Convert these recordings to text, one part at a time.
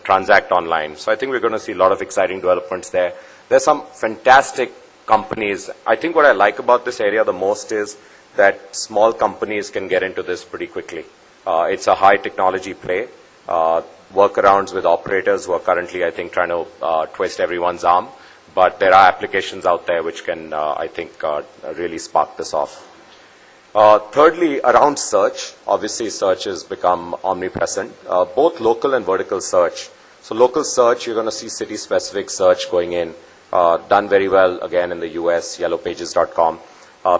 transact online. So I think we're going to see a lot of exciting developments there. There's some fantastic companies. I think what I like about this area the most is that small companies can get into this pretty quickly. It's a high technology play. Workarounds with operators who are currently, I think, trying to twist everyone's arm. But there are applications out there which can, I think, really spark this off. Thirdly, around search, obviously search has become omnipresent, both local and vertical search. So local search, you're going to see city-specific search going in, done very well, again, in the US, yellowpages.com.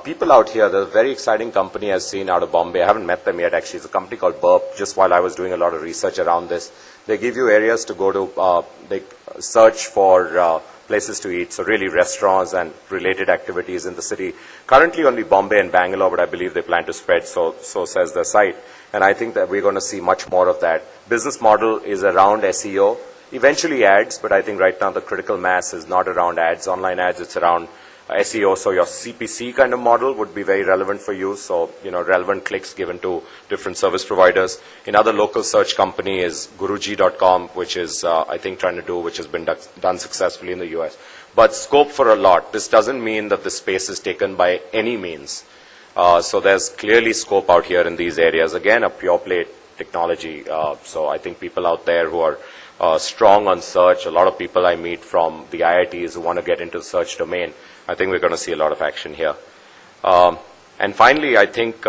People out here, there's a very exciting company I've seen out of Bombay. I haven't met them yet, actually. It's a company called Burp, just while I was doing a lot of research around this. They give you areas to go to, they search for places to eat, so really restaurants and related activities in the city. Currently only Bombay and Bangalore, but I believe they plan to spread, so says the site. And I think that we're going to see much more of that. Business model is around SEO, eventually ads, but I think right now the critical mass is not around ads, online ads, it's around SEO. So your CPC kind of model would be very relevant for you. So, relevant clicks given to different service providers. Another local search company is Guruji.com, which is, I think, trying to do, which has been done successfully in the US. But scope for a lot. This doesn't mean that the space is taken by any means. So there's clearly scope out here in these areas. Again, a pure play technology. So I think people out there who are strong on search, a lot of people I meet from the IITs who want to get into the search domain, I think we're going to see a lot of action here. And finally, I think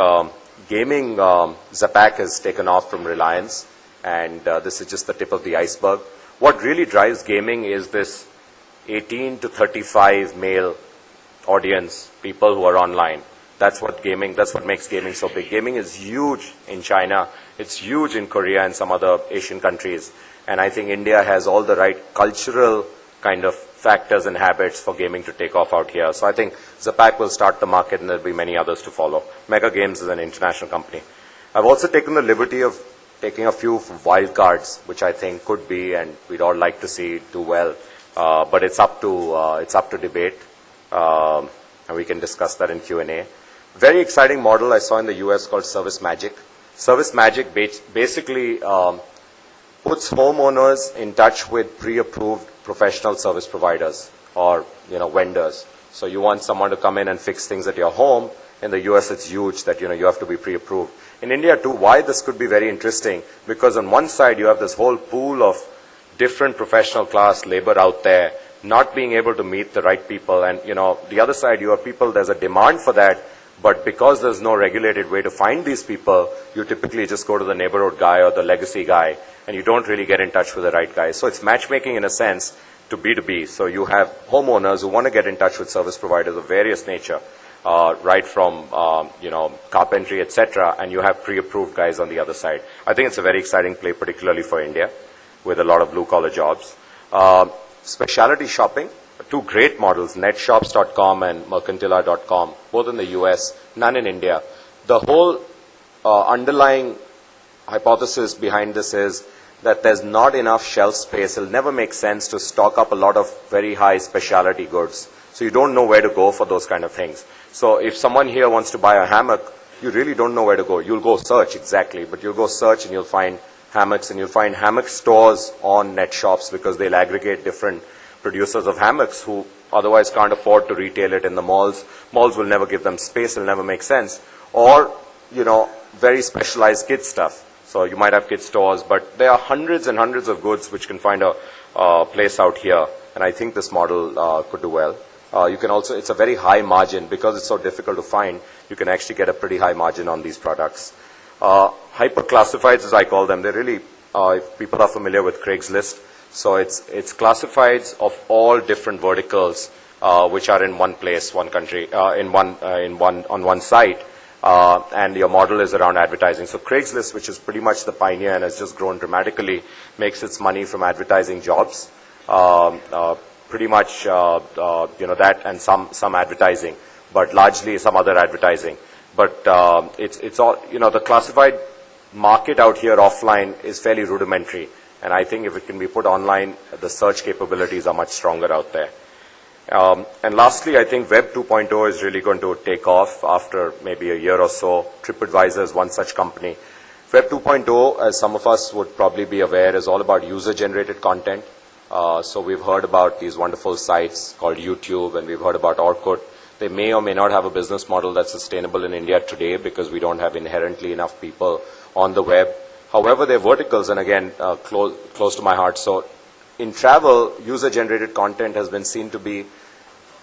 gaming, Zapak has taken off from Reliance, and this is just the tip of the iceberg. What really drives gaming is this 18 to 35 male audience, people who are online. That's what makes gaming so big. Gaming is huge in China. It's huge in Korea and some other Asian countries. And I think India has all the right cultural kind of factors and habits for gaming to take off out here. So I think Zapak will start the market and there'll be many others to follow. Mega Games is an international company. I've also taken the liberty of taking a few wild cards, which I think could be, and we'd all like to see do well. But it's up to debate, and we can discuss that in Q&A. Very exciting model I saw in the US called Service Magic. Service Magic basically puts homeowners in touch with pre-approved professional service providers or vendors. So you want someone to come in and fix things at your home. In the US it's huge that you have to be pre-approved. In India too, why this could be very interesting, because on one side you have this whole pool of different professional class labor out there not being able to meet the right people, and the other side you have people, there's a demand for that, but because there's no regulated way to find these people, you typically just go to the neighborhood guy or the legacy guy, and you don't really get in touch with the right guy. So it's matchmaking in a sense to B2B. So you have homeowners who want to get in touch with service providers of various nature, right from carpentry, etc., and you have pre-approved guys on the other side. I think it's a very exciting play, particularly for India, with a lot of blue-collar jobs. Specialty shopping, two great models, netshops.com and mercantila.com, both in the US, none in India. The whole underlying hypothesis behind this is that there's not enough shelf space. It'll never make sense to stock up a lot of very high specialty goods. So you don't know where to go for those kind of things. So if someone here wants to buy a hammock, you really don't know where to go. You'll go search, exactly, but you'll go search and you'll find hammocks, and you'll find hammock stores on net shops because they'll aggregate different producers of hammocks who otherwise can't afford to retail it in the malls. Malls will never give them space, it'll never make sense. Or, very specialized kids stuff. So you might have kids stores, but there are hundreds and hundreds of goods which can find a place out here, and I think this model could do well. You can also, it's a very high margin, because it's so difficult to find, you can actually get a pretty high margin on these products. Hyper classifieds, as I call them, they're really, if people are familiar with Craigslist, so it's classifieds of all different verticals, which are in one place, one country, on one site. And your model is around advertising. So Craigslist, which is pretty much the pioneer and has just grown dramatically, makes its money from advertising jobs. Pretty much, that and some advertising, but largely some other advertising. But it's all, the classified market out here offline is fairly rudimentary. And I think if it can be put online, the search capabilities are much stronger out there. And lastly, I think Web 2.0 is really going to take off after maybe a year or so. TripAdvisor is one such company. Web 2.0, as some of us would probably be aware, is all about user-generated content. So we've heard about these wonderful sites called YouTube, and we've heard about Orkut. They may or may not have a business model that's sustainable in India today because we don't have inherently enough people on the web. However, they're verticals, and again, close to my heart. So in travel, user-generated content has been seen to be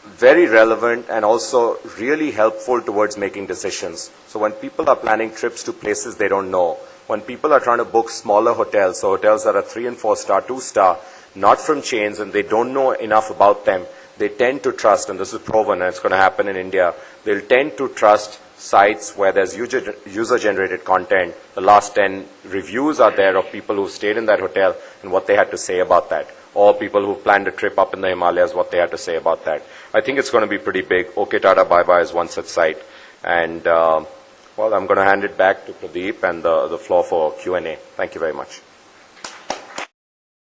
very relevant and also really helpful towards making decisions. So when people are planning trips to places they don't know, when people are trying to book smaller hotels, so hotels that are 3 and 4 star, 2 star, not from chains, and they don't know enough about them, they tend to trust, and this is proven and it's going to happen in India, they'll tend to trust sites where there's user-generated content. The last 10 reviews are there of people who stayed in that hotel and what they had to say about that, or people who planned a trip up in the Himalayas, what they had to say about that. I think it's going to be pretty big. OK Tata Bye Bye is one such site. And, well, I'm going to hand it back to Pradeep and the floor for Q&A. Thank you very much.